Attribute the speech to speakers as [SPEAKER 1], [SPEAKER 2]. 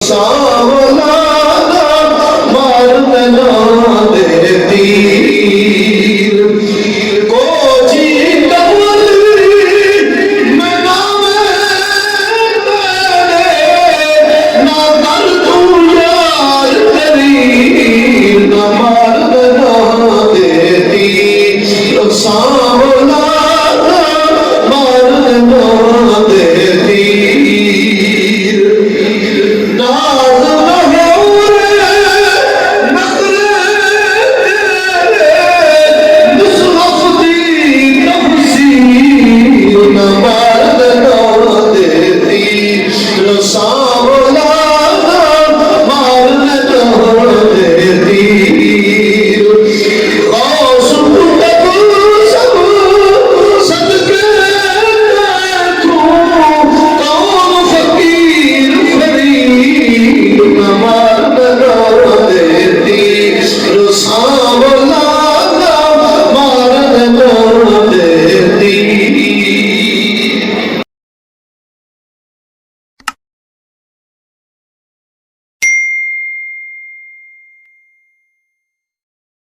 [SPEAKER 1] सावला मार देना देती को जी डबल मैं नाम तेरे ना कर तू यार तेरी ना मार देना देती सावला मार देना देती सावला